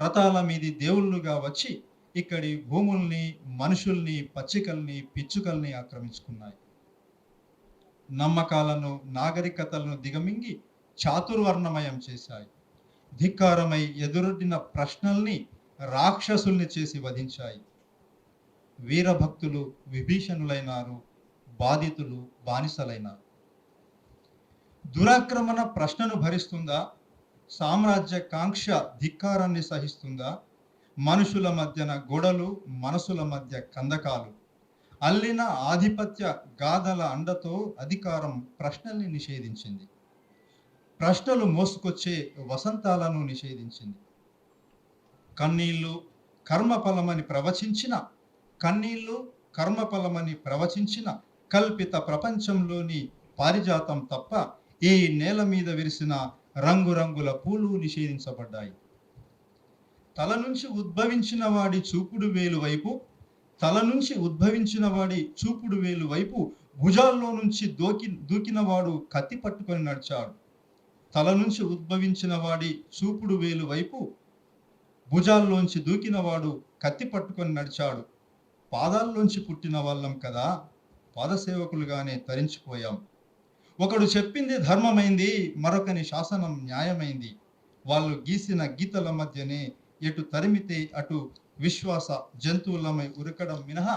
రథాల మీది దేవుళ్ళుగా వచ్చి ఇక్కడి భూముల్ని, మనుషుల్ని, పచ్చికల్ని, పిచ్చుకల్ని ఆక్రమించుకున్నాయి. నమ్మకాలను, నాగరికతలను దిగమింగి చాతుర్వర్ణమయం చేశాయి. ధిక్కారమై ఎదురొడ్డిన ప్రశ్నల్ని రాక్షసుల్ని చేసి వధించాయి. వీరభక్తులు విభీషణులైనారు, బాధితులు బానిసలైనారు. దురాక్రమణ ప్రశ్నను భరిస్తుందా? సామ్రాజ్య కాంక్ష ధిక్కారాన్ని సహిస్తుందా? మనుషుల మధ్యన గొడలు, మనసుల మధ్య కందకాలు. అల్లిన ఆధిపత్య గాథల అండతో అధికారం ప్రశ్నల్ని నిషేధించింది. ప్రశ్నలు మోసుకొచ్చే వసంతాలను నిషేధించింది. కన్నీళ్లు కర్మఫలమని ప్రవచించిన కల్పిత ప్రపంచంలోని పారిజాతం తప్ప ఈ నేల మీద విరిసిన రంగురంగుల పూలు నిషేధించబడ్డాయి. తల నుంచి ఉద్భవించిన వాడి చూపుడు వేలు వైపు భుజాల్లో నుంచి దూకిన వాడు కత్తి పట్టుకొని నడిచాడు. తల నుంచి ఉద్భవించిన వాడి చూపుడు వేలు వైపు భుజాల్లోంచి దూకినవాడు కత్తి పట్టుకొని నడిచాడు. పాదాల్లోంచి పుట్టిన వాళ్ళం కదా, పాదసేవకులుగానే తరించిపోయాం. ఒకడు చెప్పింది ధర్మమైంది, మరొకని శాసనం న్యాయమైంది. వాళ్ళు గీసిన గీతల మధ్యనే ఎటు తరిమితే అటు విశ్వాస జంతువులమై ఉరకడం మినహా,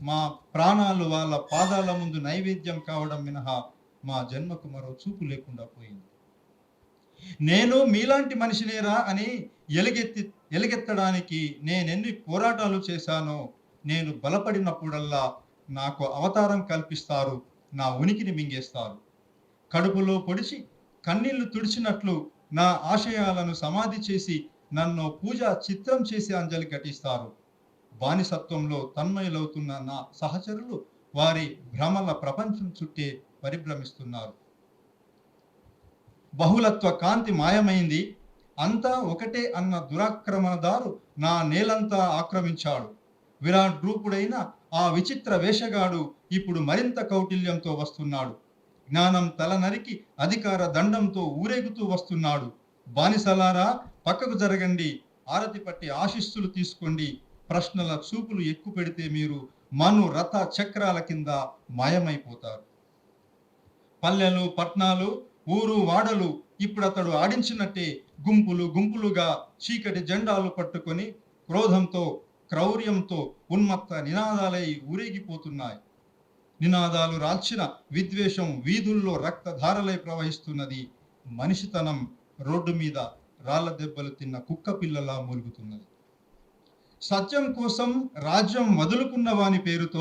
మా ప్రాణాలు వాళ్ళ పాదాల ముందు నైవేద్యం కావడం మినహా మా జన్మకు మరో చూపు లేకుండా పోయింది. నేను మీలాంటి మనిషినేరా అని ఎలుగెత్తడానికి నేనెన్ని పోరాటాలు చేశానో, నేను బలపడినప్పుడల్లా నాకు అవతారం కల్పిస్తారు, నా ఉనికిని మింగేస్తారు. కడుపులో పొడిచి కన్నీళ్లు తుడిచినట్లు నా ఆశయాలను సమాధి చేసి నన్ను పూజా చిత్రం చేసి అంజలి ఘటిస్తారు. బానిసత్వంలో తన్మయులవుతున్న నా సహచరులు వారి భ్రమల ప్రపంచం చుట్టే పరిభ్రమిస్తున్నారు. బహుళత్వ కాంతి మాయమైంది, అంతా ఒకటే అన్న దురాక్రమణదారు నా నేలంతా ఆక్రమించాడు. విరాట్ రూపుడైన ఆ విచిత్ర వేషగాడు ఇప్పుడు మరింత కౌటిల్యంతో వస్తున్నాడు. జ్ఞానం తలనరికి అధికార దండంతో ఊరేగుతూ వస్తున్నాడు. బానిసలారా పక్కకు జరగండి, ఆరతి పట్టి ఆశీస్సులు తీసుకోండి. ప్రశ్నల చూపులు ఎక్కువ పెడితే మీరు మను రథ చక్రాల కింద మాయమైపోతారు. పల్లెలు, పట్నాలు, ఊరు, వాడలు ఇప్పుడు అతడు ఆడించినట్టే గుంపులు గుంపులుగా చీకటి జెండాలు పట్టుకొని క్రోధంతో, క్రౌర్యంతో ఉన్మత్త నినాదాలై ఊరేగిపోతున్నాయి. నినాదాలు రాల్చిన విద్వేషం వీధుల్లో రక్తధారలై ప్రవహిస్తున్నది. మనిషితనం రోడ్డు మీద రాళ్ల దెబ్బలు తిన్న కుక్క పిల్లలా మూలుగుతున్నది. సత్యం కోసం రాజ్యం వదులుకున్న వాని పేరుతో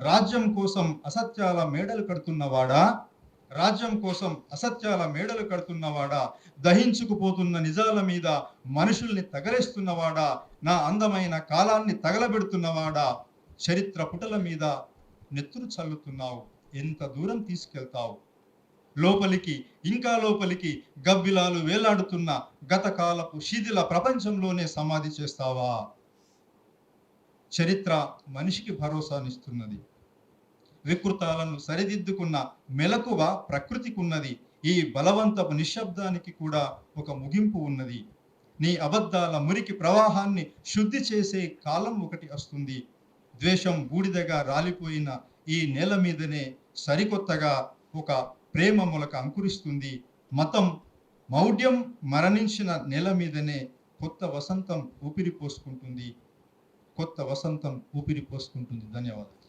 రాజ్యం కోసం అసత్యాల మేడలు కడుతున్నవాడా, దహించుకుపోతున్న నిజాల మీద మనుషుల్ని తగలేస్తున్నవాడా, నా అందమైన కాలాన్ని తగలబెడుతున్నవాడా, చరిత్ర పుటల మీద నెత్తురు చల్లుతున్నావు. ఎంత దూరం తీసుకెళ్తావు? ఇంకా లోపలికి గబ్బిలాలు వేలాడుతున్న గతకాలపు శిథిల ప్రపంచంలోనే సమాధి చేస్తావా? చరిత్ర మనిషికి భరోసానిస్తున్నది. వికృతాలను సరిదిద్దుకున్న మెలకువ ప్రకృతికున్నది. ఈ బలవంతపు నిశ్శబ్దానికి కూడా ఒక ముగింపు ఉన్నది. నీ అబద్ధాల మురికి ప్రవాహాన్ని శుద్ధి చేసే కాలం ఒకటి వస్తుంది. ద్వేషం బూడిదగా రాలిపోయిన ఈ నేల మీదనే సరికొత్తగా ఒక ప్రేమ మొలక అంకురిస్తుంది. మతం మౌఢ్యం మరణించిన నేల మీదనే కొత్త వసంతం ఊపిరి పోసుకుంటుంది. ధన్యవాదాలు.